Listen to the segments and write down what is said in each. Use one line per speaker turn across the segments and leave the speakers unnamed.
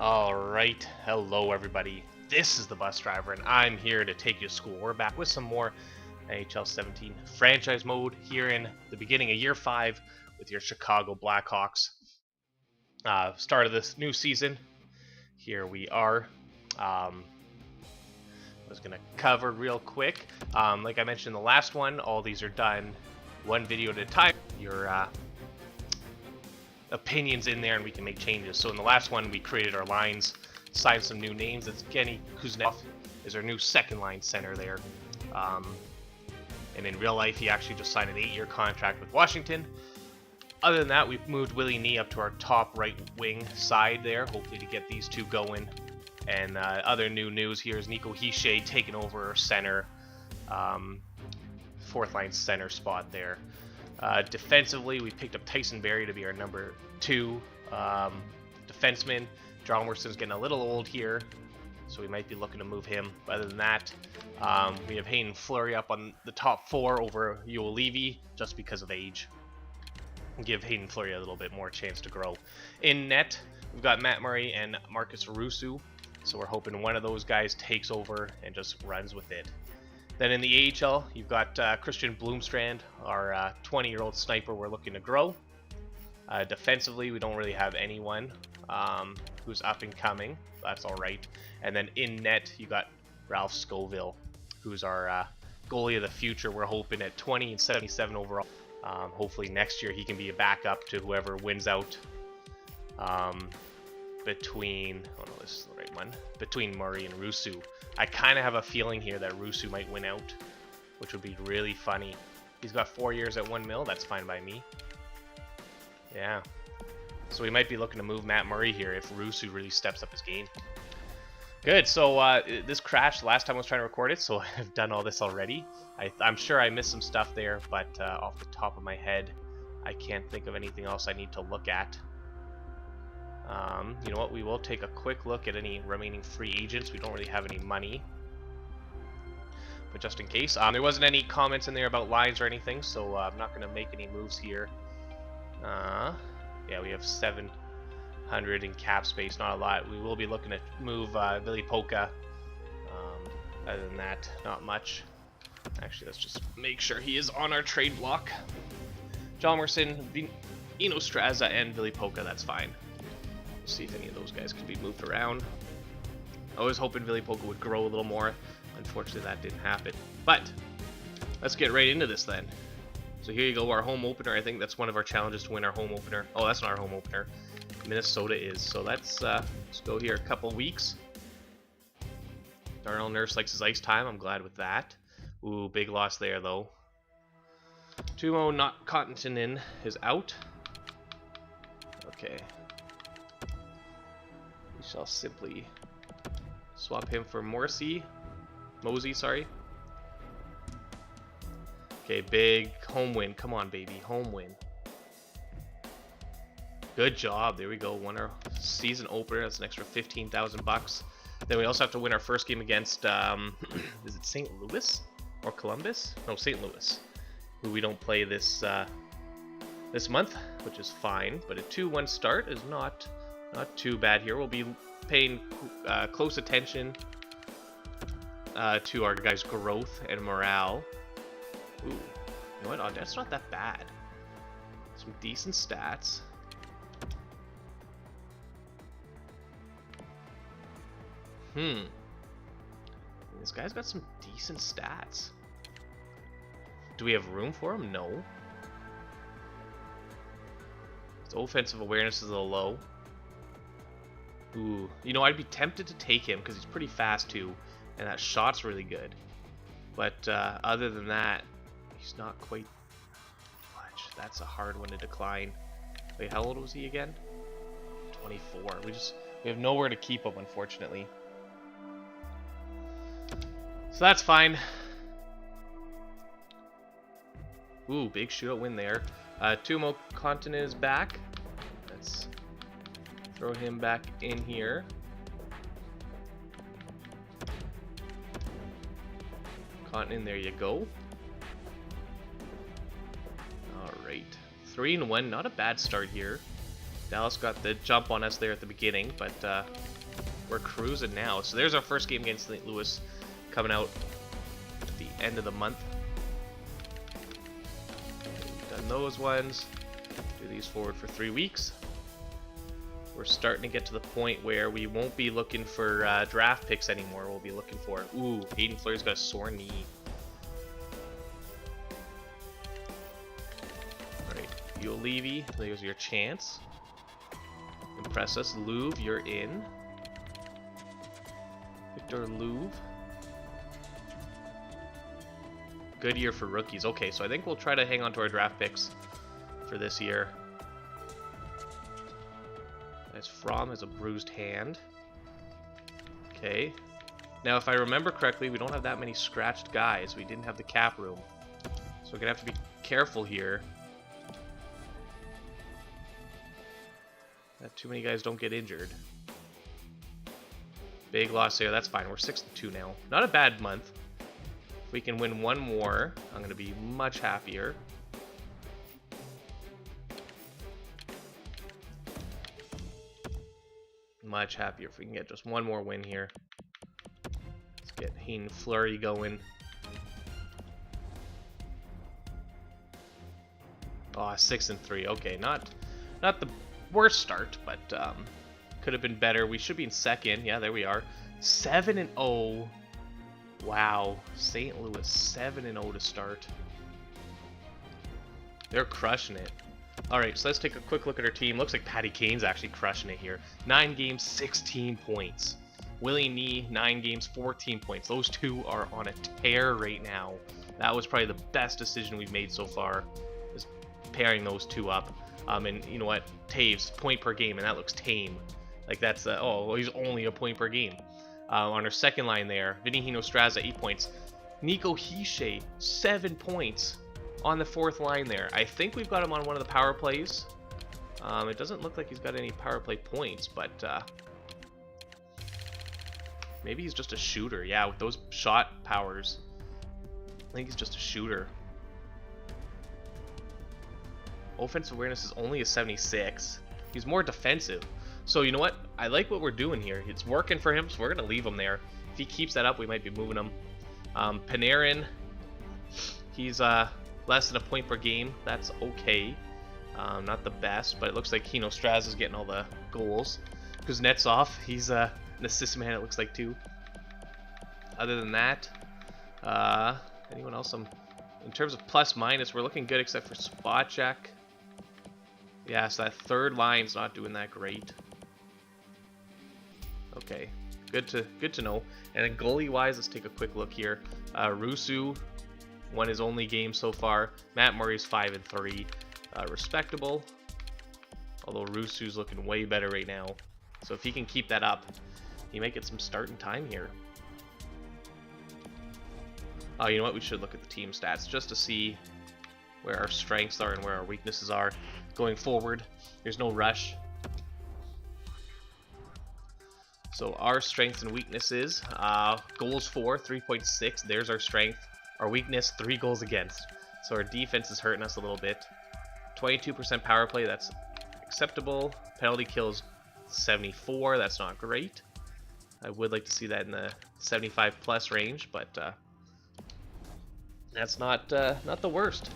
Alright, hello everybody. This is the bus driver and I'm here to take you to school. We're back with some more NHL 17 franchise mode here in the beginning of year 5 with your Chicago Blackhawks. Start of this new season. Here we are. I was going to cover real quick. Like I mentioned in the last one, all these are done one video at a time. Your opinions in there and we can make changes. So in the last one we created our lines, signed some new names. It's Evgeny Kuznetsov is our new second line center there. And in real life he actually just signed an 8-year contract with Washington. Other than that, we've moved Willie Nee up to our top right wing side there, hopefully to get these two going. And other new news here is Nico Hischer taking over our center, fourth line center spot there. Defensively, we picked up Tyson Barrie to be our number 2 defenseman. Hjalmarsson's getting a little old here, so we might be looking to move him. But other than that, we have Hayden Fleury up on the top 4 over Joel Levy, just because of age. Give Hayden Fleury a little bit more chance to grow. In net, we've got Matt Murray and Marcus Russo, so we're hoping one of those guys takes over and just runs with it. Then in the AHL, you've got Christian Blomstrand, our 20-year-old sniper we're looking to grow. Defensively, we don't really have anyone who's up and coming. That's all right. And then in net, you got Ralph Scoville, who's our goalie of the future. We're hoping at 20 and 77 overall. Hopefully next year he can be a backup to whoever wins out between, oh no, this is the right one, between Murray and Russo. I kind of have a feeling here that Russo might win out, which would be really funny. He's got 4 years at $1 million. That's fine by me. Yeah. So we might be looking to move Matt Murray here if Russo really steps up his game. Good. So this crashed last time I was trying to record it, so I've done all this already. I'm sure I missed some stuff there, but off the top of my head, I can't think of anything else I need to look at. You know what, we will take a quick look at any remaining free agents. We don't really have any money, but just in case. There wasn't any comments in there about lines or anything, so I'm not going to make any moves here. Yeah, we have 700 in cap space, not a lot. We will be looking to move Ville Polka. Other than that, not much. Actually, let's just make sure he is on our trade block. Hjalmarsson, Eno Straza, and Ville Polka, that's fine. We'll see if any of those guys can be moved around. I was hoping Ville Polka would grow a little more. Unfortunately, that didn't happen. But let's get right into this then. So here you go, our home opener. I think that's one of our challenges to win our home opener. Oh, that's not our home opener. Minnesota is. So let's go here a couple weeks. Darnell Nurse likes his ice time. I'm glad with that. Ooh, big loss there though. Tumo not Cottonton is out. Okay. We shall simply swap him for Mosey, sorry. Okay, big home win. Come on, baby, home win. Good job. There we go. Won our season opener. That's an extra $15,000. Then we also have to win our first game against is it St. Louis or Columbus? No, St. Louis, who we don't play this this month, which is fine. But a 2-1 start is not too bad here. We'll be paying close attention to our guys' growth and morale. Ooh, you know what? Oh, that's not that bad. Some decent stats. This guy's got some decent stats. Do we have room for him? No. His offensive awareness is a little low. Ooh, you know, I'd be tempted to take him because he's pretty fast too, and that shot's really good. But other than that, he's not quite much. That's a hard one to decline. Wait, how old was he again? 24. We have nowhere to keep him, unfortunately. So that's fine. Ooh, big shootout win there. Tumo Contin is back. Let's throw him back in here. Contin, there you go. Alright. 3-1, not a bad start here. Dallas got the jump on us there at the beginning, but we're cruising now. So there's our first game against St. Louis coming out at the end of the month. We've done those ones. Do these forward for 3 weeks. We're starting to get to the point where we won't be looking for draft picks anymore. We'll be looking for... Ooh, Hayden Fleury's got a sore knee. Alright, Yo Levy, there's your chance. Impress us. Louvre, you're in. Victor Louvre. Good year for rookies. Okay, so I think we'll try to hang on to our draft picks for this year. As Fromm has a bruised hand. Okay. Now, if I remember correctly, we don't have that many scratched guys. We didn't have the cap room. So we're going to have to be careful here. That too many guys don't get injured. Big loss there. That's fine. We're 6-2 now. Not a bad month. If we can win one more, I'm going to be much happier. Much happier if we can get just one more win here. Let's get Hayden Fleury going. Oh, 6-3. Okay, not the worst start, but could have been better. We should be in second. Yeah, there we are. 7-0. Wow, St. Louis 7-0 to start. They're crushing it. Alright, so let's take a quick look at our team. Looks like Patty Kane's actually crushing it here. 9 games, 16 points. Willie Nee, 9 games, 14 points. Those two are on a tear right now. That was probably the best decision we've made so far, is pairing those two up. And you know what? Taves, point per game, and that looks tame. Like that's, oh, well, he's only a point per game. On our second line there, Vinny Hinostraza, 8 points. Nico Hischer, 7 points. On the fourth line there. I think we've got him on one of the power plays. It doesn't look like he's got any power play points, but maybe he's just a shooter. Yeah, with those shot powers, I think he's just a shooter. Offensive awareness is only a 76. He's more defensive. So you know what? I like what we're doing here. It's working for him, so we're going to leave him there. If he keeps that up, we might be moving him. Panarin, he's less than a point per game. That's okay. Not the best, but it looks like Kino Straz is getting all the goals. Kuznetsov, he's an assist man, it looks like, too. Other than that, anyone else? In terms of plus minus, we're looking good except for Spacek. Yeah, so that third line's not doing that great. Okay, good to know. And then goalie wise, let's take a quick look here. Rusu won his only game so far. Matt Murray's 5-3, respectable. Although Rusu's looking way better right now. So if he can keep that up, he might get some starting time here. Oh, you know what? We should look at the team stats just to see where our strengths are and where our weaknesses are going forward. There's no rush. So our strengths and weaknesses, goals for 3.6. There's our strength. Our weakness, 3 goals against. So our defense is hurting us a little bit. 22% power play, that's acceptable. Penalty kills 74, that's not great. I would like to see that in the 75 plus range, but that's not the worst.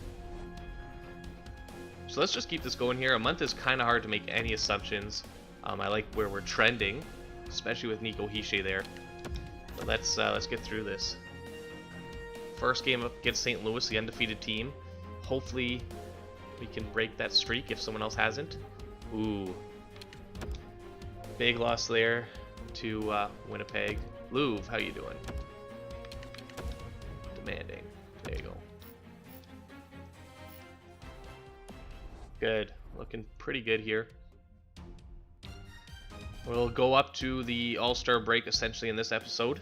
So let's just keep this going here. A month is kind of hard to make any assumptions. I like where we're trending, especially with Nico Hischer there. But let's get through this. First game up against St. Louis, the undefeated team. Hopefully we can break that streak if someone else hasn't. Ooh. Big loss there to Winnipeg. Louvre, how you doing? Demanding. There you go. Good. Looking pretty good here. We'll go up to the All-Star break essentially in this episode.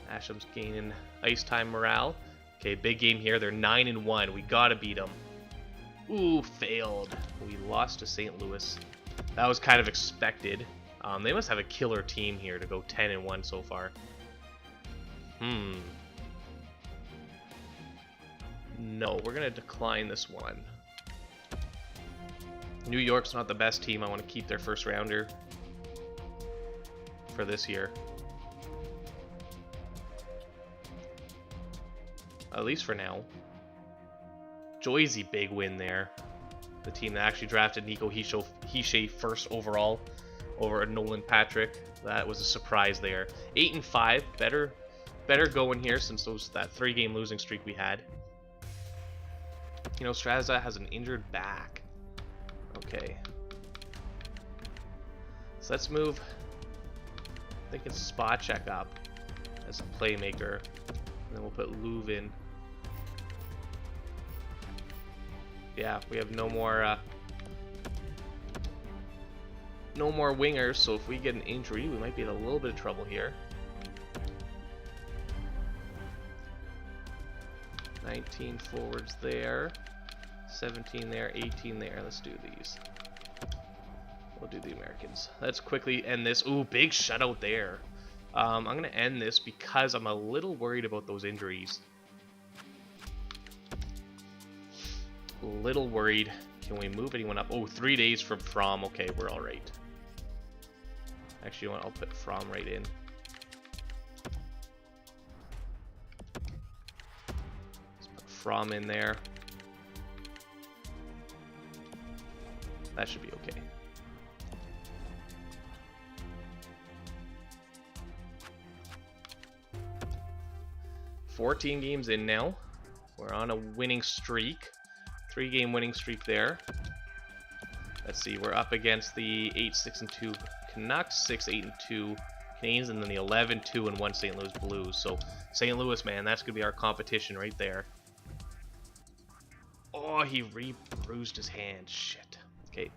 Asham's gaining ice time morale. Okay, big game here. They're 9-1. We gotta beat them. Ooh, failed. We lost to St. Louis. That was kind of expected. They must have a killer team here to go 10-1 so far. No, we're gonna decline this one. New York's not the best team. I want to keep their first rounder for this year. At least for now. Joyzy, big win there. The team that actually drafted Nico Hischer first overall over Nolan Patrick. That was a surprise there. 8-5, better going here since that 3-game losing streak we had. You know, Straza has an injured back. Okay. So let's move. I think it's spot check up as a playmaker, and then we'll put Louvre in. Yeah, we have no more wingers, so if we get an injury, we might be in a little bit of trouble here. 19 forwards there, 17 there, 18 there. Let's do these. We'll do the Americans. Let's quickly end this. Ooh, big shutout there. I'm going to end this because I'm a little worried about those injuries. A little worried. Can we move anyone up? Oh, 3 days from. Okay, we're all right. Actually, you know what? I'll put From right in. Let's put From in there. That should be okay. $14 games in now. We're on a winning streak. 3-game winning streak there. Let's see, we're up against the 8-6-2 Canucks, 6-8-2 Canadiens, and then the 11-2-1 St. Louis Blues. So St. Louis, man, that's gonna be our competition right there. Oh, he re-bruised his hand. Shit. Okay.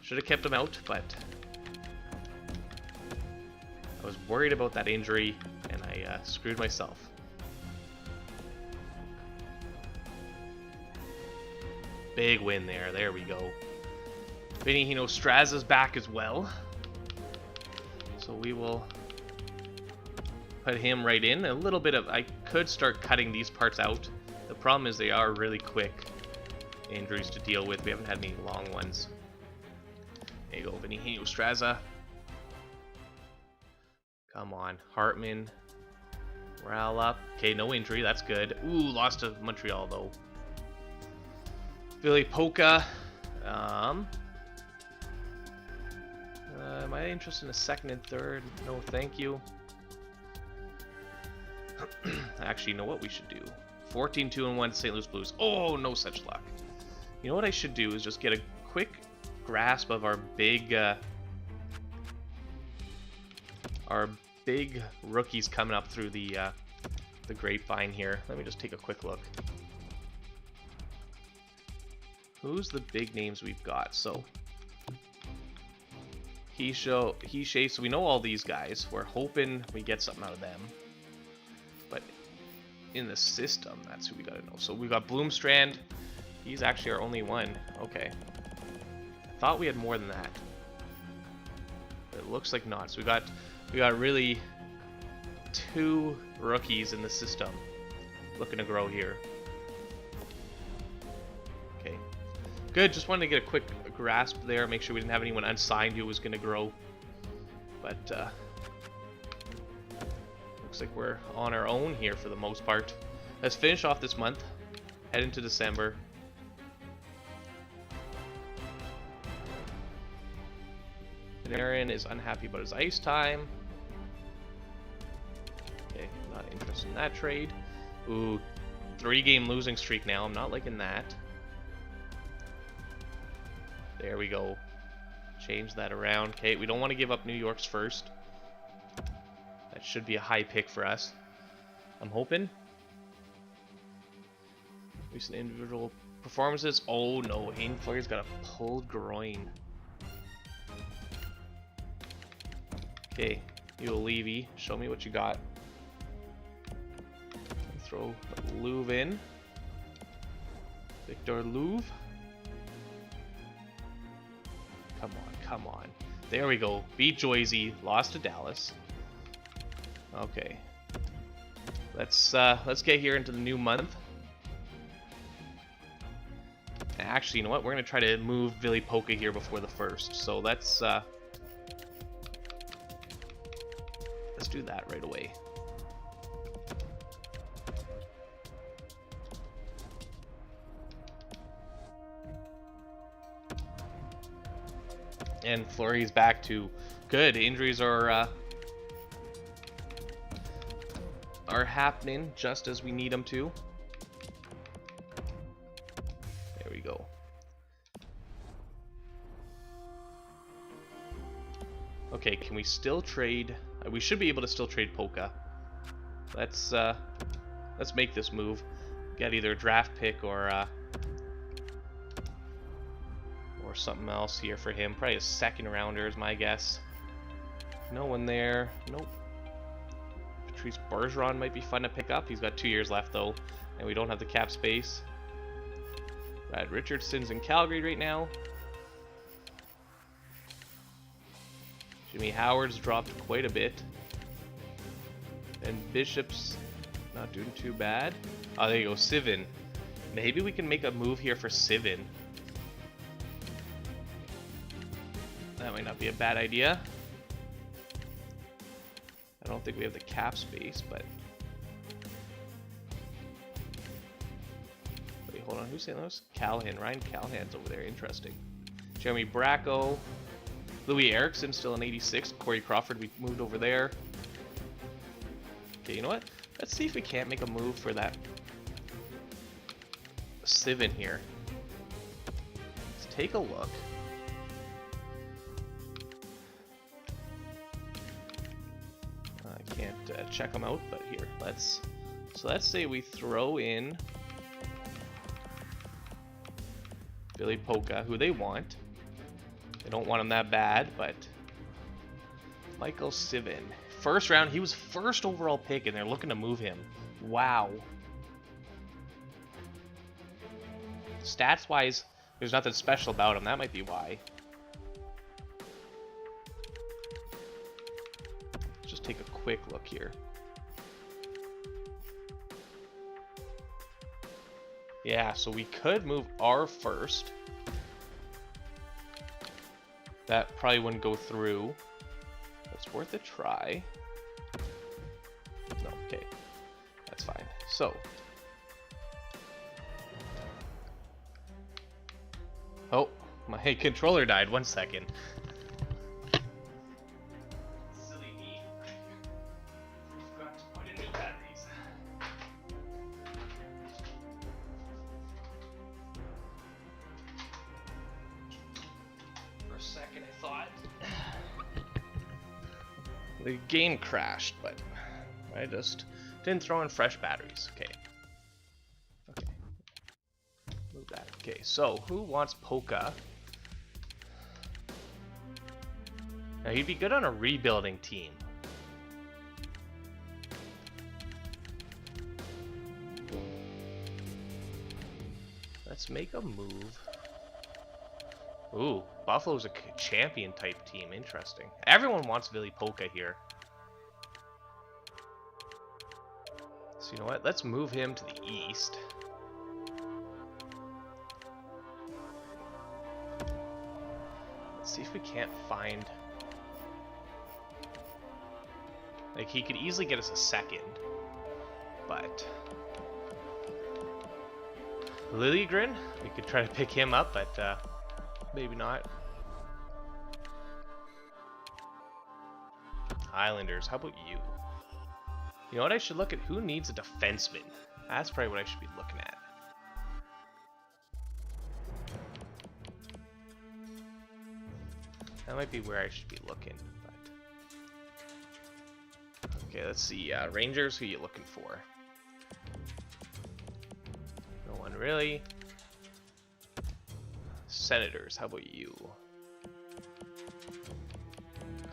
Should have kept him out, but I was worried about that injury, and I screwed myself. Big win there. There we go. Vinny Straza's back as well. So we will put him right in. A little bit of... I could start cutting these parts out. The problem is they are really quick injuries to deal with. We haven't had any long ones. There you go, Vinny Straza. Come on. Hartman. Morale up. Okay, no injury. That's good. Ooh, lost to Montreal, though. Billy Polka. Am I interested in a second and third? No, thank you. Actually, you know what we should do? 14-2-1 St. Louis Blues. Oh, no such luck. You know what I should do is just get a quick grasp of our big rookies coming up through the grapevine here. Let me just take a quick look. Who's the big names we've got? So Hischer, so we know all these guys. We're hoping we get something out of them. But in the system, that's who we gotta know. So we got Bloomstrand. He's actually our only one. Okay. I thought we had more than that. But it looks like not. So we got really 2 rookies in the system looking to grow here. Okay. Good, just wanted to get a quick grasp there, make sure we didn't have anyone unsigned who was going to grow. But looks like we're on our own here for the most part. Let's finish off this month, head into December. Aaron is unhappy about his ice time. Okay, not interested in that trade. Ooh, 3-game losing streak now. I'm not liking that. There we go. Change that around. Okay, we don't want to give up New York's first. That should be a high pick for us. I'm hoping. Recent individual performances. Oh no, Hayden Fleury's got a pulled groin. Okay, you Levy, show me what you got. Throw Louvre in. Victor Louvre. Come on, come on. There we go. Beat Joyzy, lost to Dallas. Okay. Let's get here into the new month. actually, you know what? We're gonna try to move Vili Polka here before the first. So let's do that right away. And Fleury's back to good. Injuries are happening just as we need them to. There we go. Okay, can we still trade? We should be able to still trade Polka. Let's make this move. Get either a draft pick or something else here for him. Probably a second rounder is my guess. No one there. Nope. Patrice Bergeron might be fun to pick up. He's got 2 years left though, and we don't have the cap space. Brad Richardson's in Calgary right now. Jimmy Howard's dropped quite a bit. And Bishop's not doing too bad. Oh, there you go, Sivin. Maybe we can make a move here for Sivin. That might not be a bad idea. I don't think we have the cap space, but... Wait, hold on, who's saying those? Callahan, Ryan Callahan's over there, interesting. Jeremy Bracco. Louis Erickson still in 86. Corey Crawford, we moved over there. Okay, you know what? Let's see if we can't make a move for that Sivin here. Let's take a look. I can't check them out, but here, let's say we throw in Vili Polka, who they want. They don't want him that bad, but Michael Sivin. First round, he was first overall pick, and they're looking to move him. Wow. Stats-wise, there's nothing special about him. That might be why. Let's just take a quick look here. Yeah, so we could move our first. That probably wouldn't go through. It's worth a try. No, okay. That's fine. So. Oh, my controller died. 1 second. Silly me. Forgot to put in new batteries. For a second, I thought the game crashed, but I just didn't throw in fresh batteries. Okay. Okay. Move that. Okay, so who wants Polka? Now he'd be good on a rebuilding team. Let's make a move. Ooh, Buffalo's a champion type team. Interesting. Everyone wants Vili Polka here. So you know what? Let's move him to the east. Let's see if we can't find... Like, he could easily get us a second. But... Liljegren? We could try to pick him up, but... maybe not. Islanders, how about you? You know what, I should look at who needs a defenseman. That's probably what I should be looking at. That might be where I should be looking. But... Okay, let's see. Rangers, who you looking for? No one really. Senators, how about you?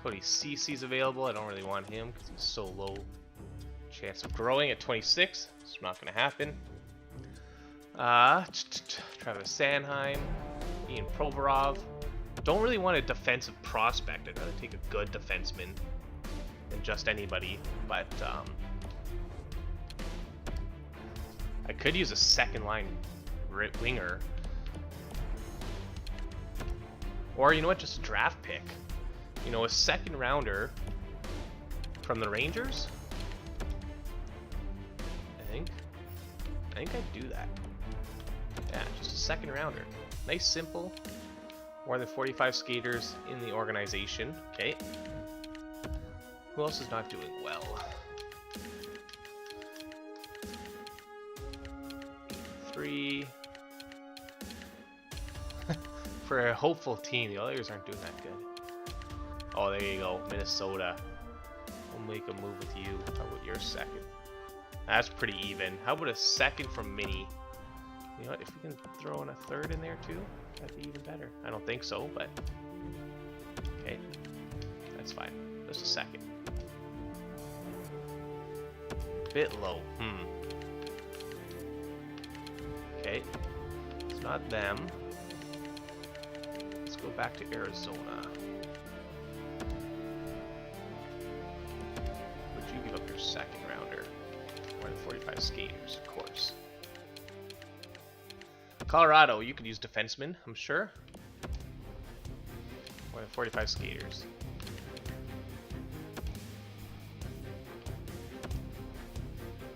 Cody Cece's available. I don't really want him because he's so low chance of growing at 26. It's not going to happen. Travis Sanheim, Ian Provorov. Don't really want a defensive prospect. I'd rather take a good defenseman than just anybody. But I could use a second line winger. Or, you know what, just a draft pick. You know, a second rounder from the Rangers? I think I'd do that. Yeah, just a second rounder. Nice, simple. More than 45 skaters in the organization. Okay. Who else is not doing well? Three. For a hopeful team, the others aren't doing that good. Oh, there you go, Minnesota. We'll make a move with you. How about your second? That's pretty even. How about a second from Mini? You know what, if we can throw in a third in there too, that'd be even better. I don't think so, but okay, that's fine. Just a second. Bit low. Okay, it's not them. Let's go back to Arizona. Would you give up your second rounder? More than 45 skaters, of course. Colorado, you could use defensemen, I'm sure. More than 45 skaters.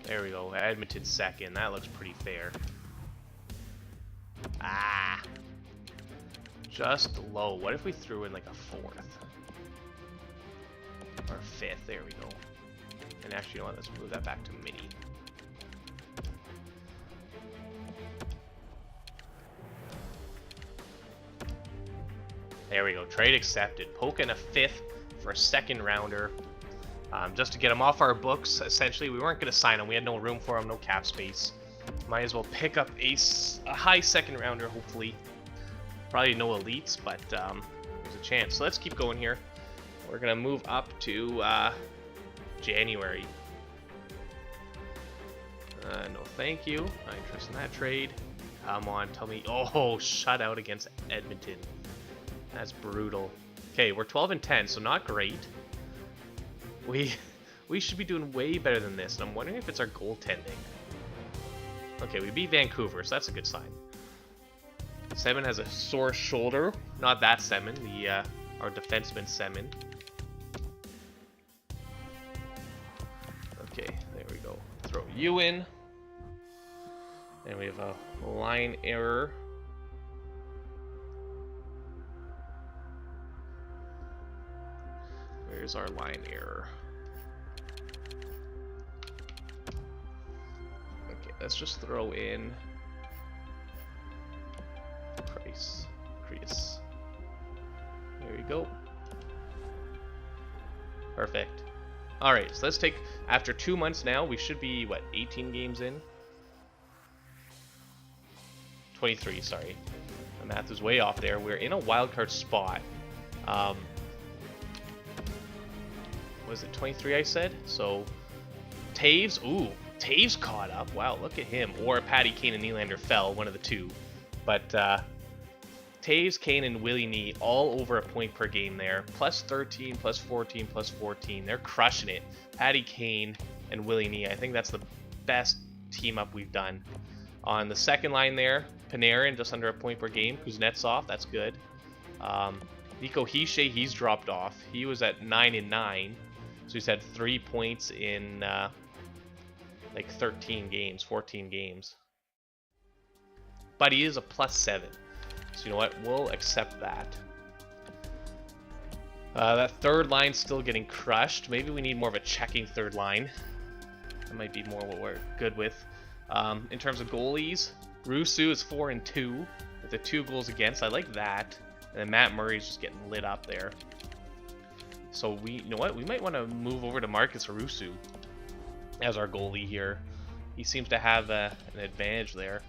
There we go. Edmonton second. That looks pretty fair. Ah. Just low. What if we threw in like a fourth? Or a fifth. There we go. And actually, you know what? Let's move that back to Mini. There we go. Trade accepted. Poke in a fifth for a second rounder. Just to get him off our books, essentially. We weren't going to sign him. We had no room for him, no cap space. Might as well pick up a high second rounder, hopefully. Probably no elites, but there's a chance. So let's keep going here. We're going to move up to January. No thank you. Not interested in that trade. Come on, tell me. Oh, shutout against Edmonton. That's brutal. Okay, we're 12-10, so not great. We should be doing way better than this, and I'm wondering if it's our goaltending. Okay, we beat Vancouver, so that's a good sign. Semin has a sore shoulder. Not that Semin, our defenseman Semin. Okay, there we go. Throw you in. And we have a line error. Where's our line error? Okay, let's just throw in Crease. There we go. Perfect. Alright, so let's take, after 2 months now, we should be, what, 18 games in? 23, sorry. My math is way off there. We're in a wildcard spot. Was it 23 I said? So, Taves, ooh, Taves caught up. Wow, look at him. Or Patty Kane and Nylander fell, one of the two. But Taves, Kane, and Willie Nee all over a point per game there. Plus 13, plus 14, plus 14. They're crushing it. Patty Kane and Willie Nee. I think that's the best team up we've done. On the second line there, Panarin just under a point per game. Kuznetsov, that's good. Nico Hischer, he's dropped off. He was at 9-9. So he's had 3 points in like 13 games, 14 games. But he is a +7. So you know what? We'll accept that. That third line's still getting crushed. Maybe we need more of a checking third line. That might be more what we're good with. In terms of goalies, Rusu is 4-2 with the 2 goals against. I like that. And then Matt Murray's just getting lit up there. So you know what? We might want to move over to Marcus Rusu as our goalie here. He seems to have an advantage there.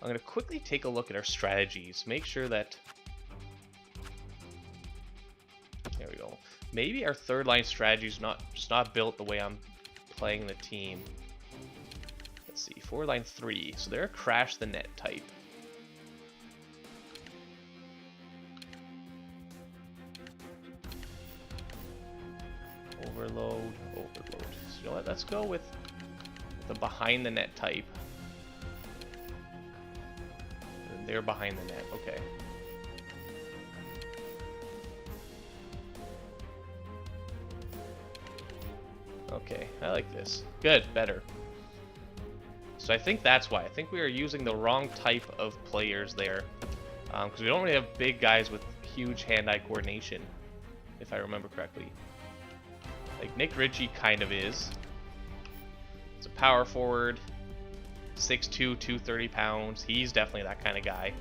I'm going to quickly take a look at our strategies. Make sure that... There we go. Maybe our third line strategy is just not built the way I'm playing the team. Let's see. Forward line 3. So they're a crash the net type. Overload. So you know what? Let's go with the behind the net type. And they're behind the net. Okay. Okay, I like this. Good, better. So I think that's why. I think we are using the wrong type of players there. Because we don't really have big guys with huge hand-eye coordination, if I remember correctly. Like, Nick Ritchie kind of is. It's a power forward, 6'2", 230 pounds. He's definitely that kind of guy.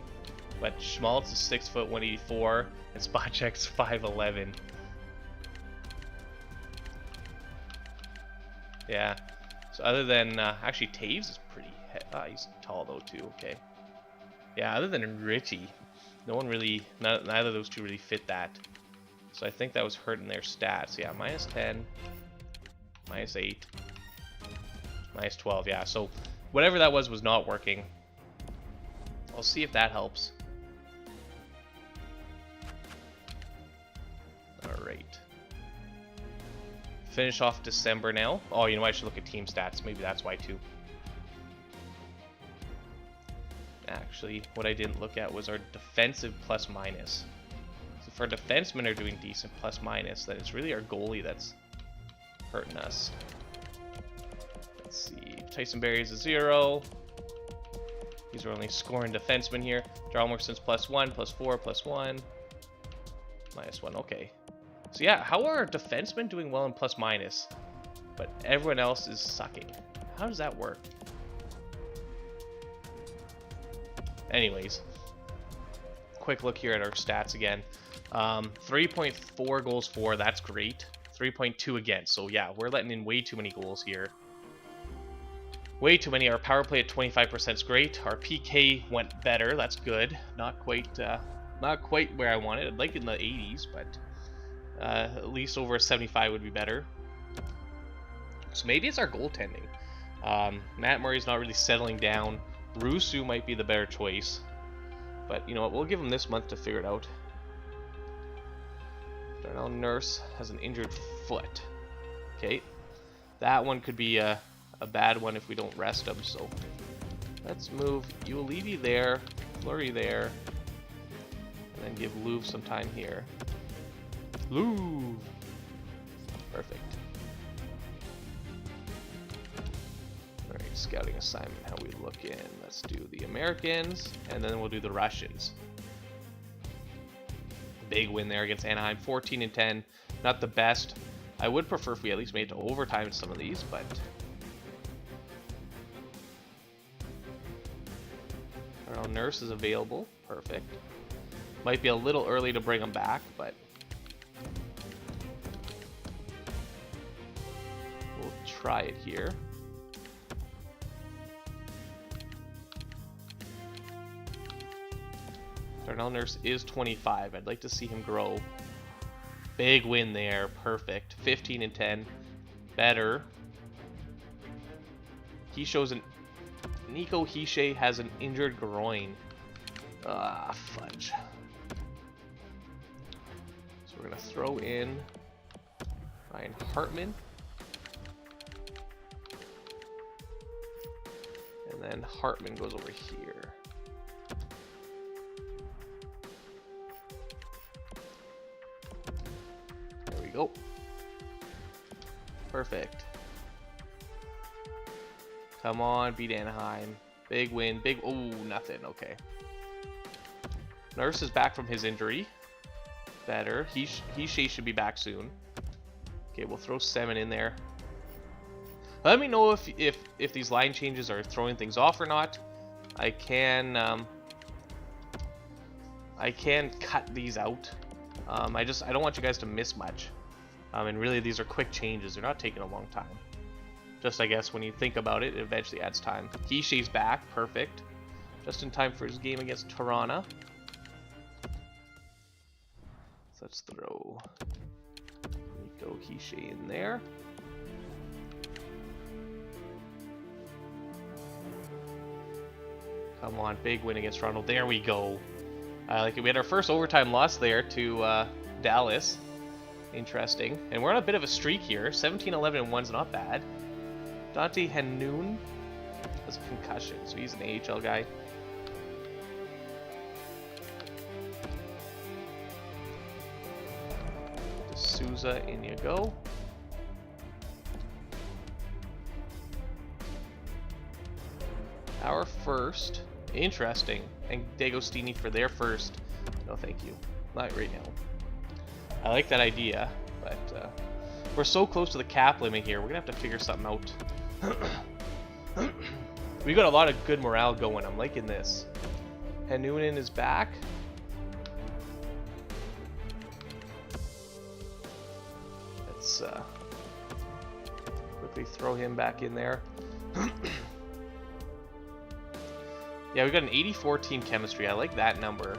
But Schmaltz is 6 foot 184, and Spacek's 5'11". Yeah. So other than actually Taves is pretty. He's tall though too. Okay. Yeah. Other than Ritchie, no one really. Neither of those two really fit that. So I think that was hurting their stats. Yeah. -10, -8, -12. Yeah. So whatever that was not working. I'll see if that helps. All right. Finish off December now. Oh, you know what? I should look at team stats. Maybe that's why too. Actually, what I didn't look at was our defensive plus minus. So if our defensemen are doing decent plus minus, then it's really our goalie that's hurting us. Let's see. Tyson Barrie is a 0. These are only scoring defensemen here. Jarlmerson's +1, +4, +1. -1. Okay. So yeah, how are our defensemen doing well in plus minus, but everyone else is sucking? How does that work? Anyways, quick look here at our stats again. 3.4 goals for, that's great. 3.2 against. So yeah, we're letting in way too many goals here. Way too many. Our power play at 25% is great. Our PK went better. That's good. Not quite where I wanted. I'd like it in the 80s, but at least over a 75 would be better. So maybe it's our goaltending. Matt Murray's not really settling down. Rusu might be the better choice. But you know what? We'll give him this month to figure it out. Darnell Nurse has an injured foot. Okay. That one could be a bad one if we don't rest him. So let's move Ulivi there, Fleury there, and then give Louvre some time here. Louvre. Perfect. Alright, scouting assignment, how we look in. Let's do the Americans, and then we'll do the Russians. Big win there against Anaheim, 14-10. Not the best. I would prefer if we at least made it to overtime in some of these, but our Nurse is available. Perfect. Might be a little early to bring him back, but we'll try it here. Darnell Nurse is 25. I'd like to see him grow. Big win there. Perfect. 15-10. Better. He shows an Nico Hischer has an injured groin. Ah, fudge. So we're gonna throw in Ryan Hartman. And then Hartman goes over here. There we go. Perfect. Come on, beat Anaheim. Big win. Big. Oh, nothing. Okay. Nurse is back from his injury. Better. Hischer should be back soon. Okay, we'll throw Semin in there. Let me know if these line changes are throwing things off or not. I can cut these out. I don't want you guys to miss much. And really, these are quick changes. They're not taking a long time. Just, I guess, when you think about it, it eventually adds time. Hischer's back. Perfect. Just in time for his game against Toronto. So let's throw Nico Hischer in there. Come on, big win against Toronto. There we go. Like we had our first overtime loss there to Dallas. Interesting. And we're on a bit of a streak here. 17-11-1's not bad. Dante Hanoun has a concussion, so he's an AHL guy. Souza, in you go. first. Interesting. And D'Agostini for their first. No, thank you. Not right now. I like that idea, but we're so close to the cap limit here. We're gonna have to figure something out. We got a lot of good morale going. I'm liking this. Hanunen is back. Let's quickly throw him back in there. Yeah, we got an 84 team chemistry. I like that number.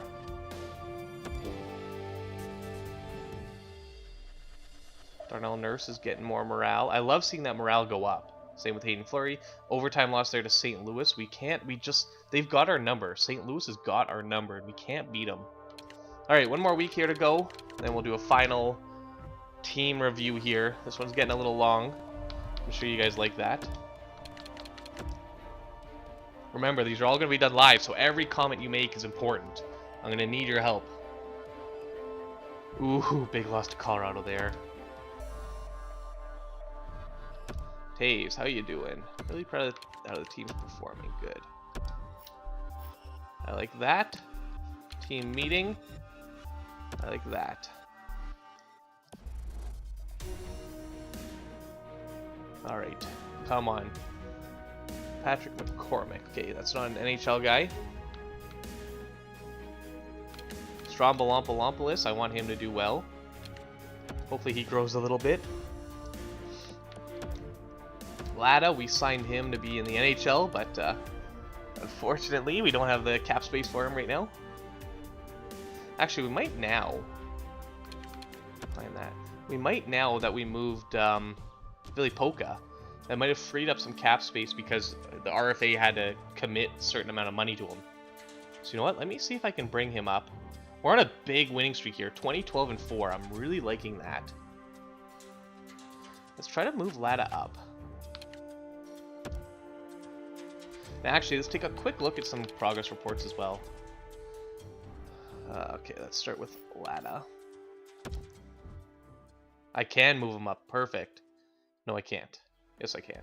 Darnell Nurse is getting more morale. I love seeing that morale go up. Same with Hayden Fleury. Overtime loss there to St. Louis. They've got our number. St. Louis has got our number, and we can't beat them. All right, one more week here to go. Then we'll do a final team review here. This one's getting a little long. I'm sure you guys like that. Remember, these are all going to be done live, so every comment you make is important. I'm going to need your help. Ooh, big loss to Colorado there. Taves, how you doing? Really proud of how the team's performing. Good. I like that. Team meeting. I like that. Alright, come on. Patrick McCormick. Okay, that's not an NHL guy. Strombolompoulos, I want him to do well. Hopefully he grows a little bit. Lada, we signed him to be in the NHL, but unfortunately we don't have the cap space for him right now. Actually, we might now. Find that. We might now that we moved Billy Polka. That might have freed up some cap space because the RFA had to commit a certain amount of money to him. So you know what? Let me see if I can bring him up. We're on a big winning streak here. 20, 12, and 4. I'm really liking that. Let's try to move Lada up. Now actually, let's take a quick look at some progress reports as well. Okay, let's start with Lada. I can move him up. Perfect. No, I can't. Yes, I can.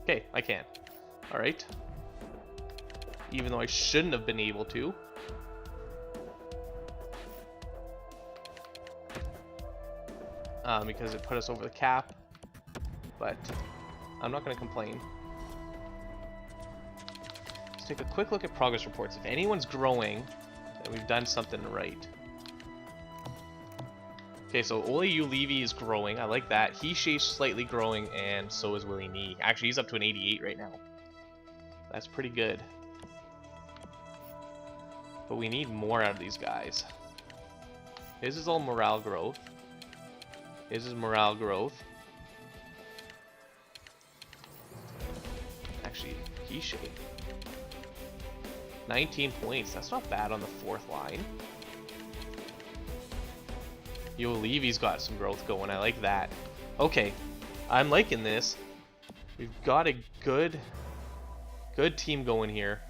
Okay, I can. Alright. Even though I shouldn't have been able to. Because it put us over the cap. But I'm not going to complain. Let's take a quick look at progress reports. If anyone's growing, then we've done something right. Okay, so Ole Ulevi is growing. I like that. Hischer's slightly growing, and so is Willie Nee. Actually, he's up to an 88 right now. That's pretty good. But we need more out of these guys. His is all morale growth. His is morale growth. Actually, Hischer. 19 points. That's not bad on the fourth line. Yo, Levy's got some growth going. I like that. Okay, I'm liking this. We've got a good team going here.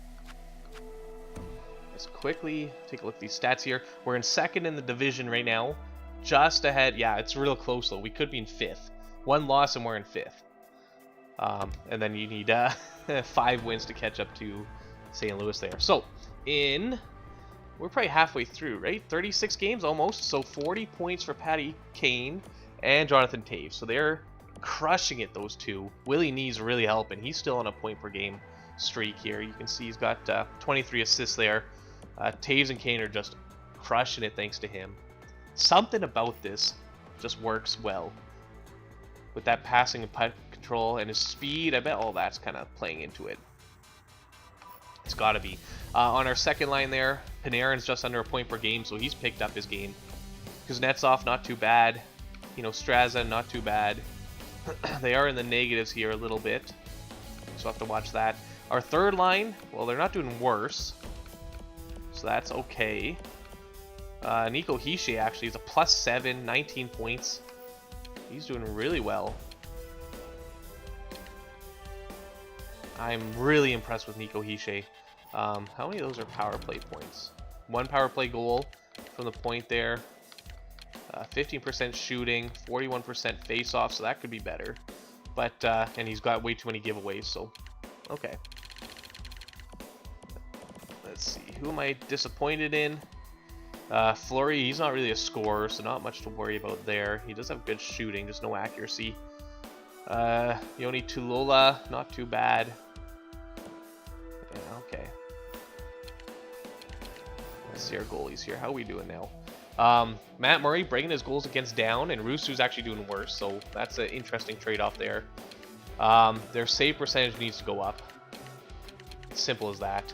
Let's quickly take a look at these stats here. We're in second in the division right now. Just ahead. Yeah, it's real close though. We could be in fifth. One loss and we're in fifth. And then you need 5 wins to catch up to St. Louis there. So, we're probably halfway through, right? 36 games almost. So 40 points for Patty Kane and Jonathan Taves. So they're crushing it, those two. Willie Nee's really helping. He's still on a point per game streak here. You can see he's got 23 assists there. Taves and Kane are just crushing it thanks to him. Something about this just works well. With that passing and puck control and his speed, I bet all that's kind of playing into it. It's got to be. On our second line there, Panarin's just under a point per game, so he's picked up his game. Kuznetsov, not too bad. You know, Straza, not too bad. They are in the negatives here a little bit, so I'll have to watch that. Our third line, well, they're not doing worse, so that's okay. Nico Hischer actually is a +7, 19 points. He's doing really well. I'm really impressed with Nico Hischer. How many of those are power play points? 1 power play goal from the point there. 15% shooting, 41% face-off, so that could be better. But and he's got way too many giveaways, so okay. who am I disappointed in? Fleury, he's not really a scorer, so not much to worry about there. He does have good shooting, just no accuracy. Yoni Tulola, not too bad. Yeah, okay. Let's see our goalies here. How are we doing now? Matt Murray breaking his goals against down, and Rusu's actually doing worse, so that's an interesting trade-off there. Their save percentage needs to go up. Simple as that.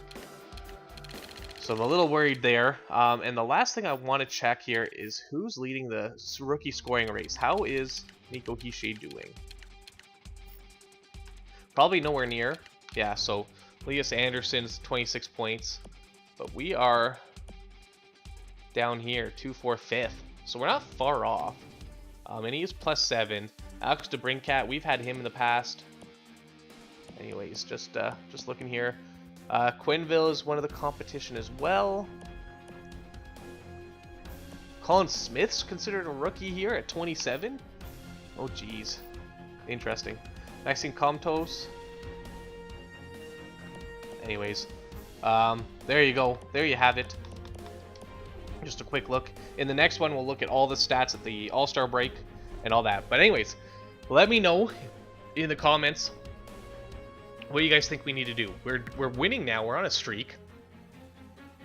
So I'm a little worried there. And the last thing I want to check here is who's leading the rookie scoring race. How is Nico Hischer doing? Probably nowhere near. Yeah, so Elias Anderson's 26 points. But we are down here, 2-4, 5th. So we're not far off. And he is +7. Alex DeBrincat, we've had him in the past. Anyways, just looking here. Quinville is one of the competition as well. Colin Smith's considered a rookie here at 27. Oh geez, interesting. Maxime Comtos. Anyways, there you go. There you have it. Just a quick look. In the next one, we'll look at all the stats at the All-Star break and all that. But anyways, let me know in the comments what you guys think we need to do. We're winning now. We're on a streak.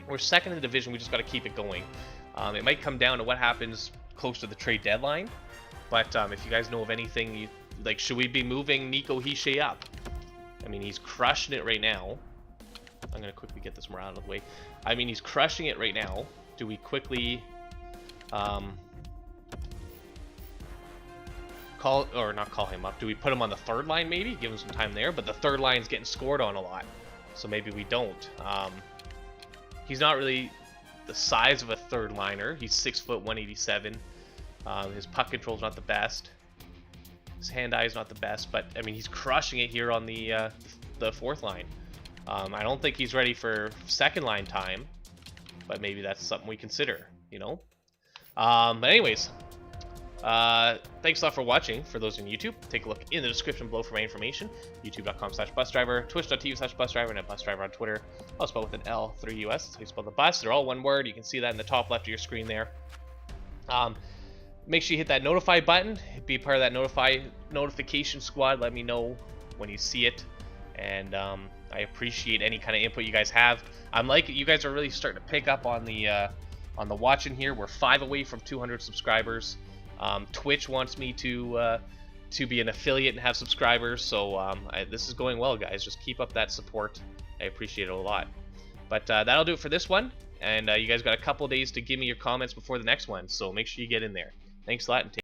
We're second in the division. We just got to keep it going. It might come down to what happens close to the trade deadline. But if you guys know of anything, like, should we be moving Nico Hischer up? I mean, he's crushing it right now. I'm going to quickly get this more out of the way. I mean, he's crushing it right now. Do we quickly not call him up? Do we put him on the third line maybe? Give him some time there, but the third line's getting scored on a lot. So maybe we don't. He's not really the size of a third liner. He's 6 foot 187. His puck control's not the best. His hand-eye is not the best, but I mean, he's crushing it here on the fourth line. I don't think he's ready for second line time, but maybe that's something we consider, you know? But anyways, thanks a lot for watching. For those on YouTube, take a look in the description below for my information. youtube.com/busdriver, twitch.tv/busdriver, and at busdriver on Twitter. I'll spell with an L, 3US. That's how you spell the bus. They're all one word. You can see that in the top left of your screen there. Make sure you hit that notify button. Be part of that notification squad. Let me know when you see it. And I appreciate any kind of input you guys have. I'm liking, you guys are really starting to pick up on the watching here. We're 5 away from 200 subscribers. Twitch wants me to be an affiliate and have subscribers, so this is going well, guys. Just keep up that support. I appreciate it a lot. But that'll do it for this one, and you guys got a couple days to give me your comments before the next one, so make sure you get in there. Thanks a lot, and take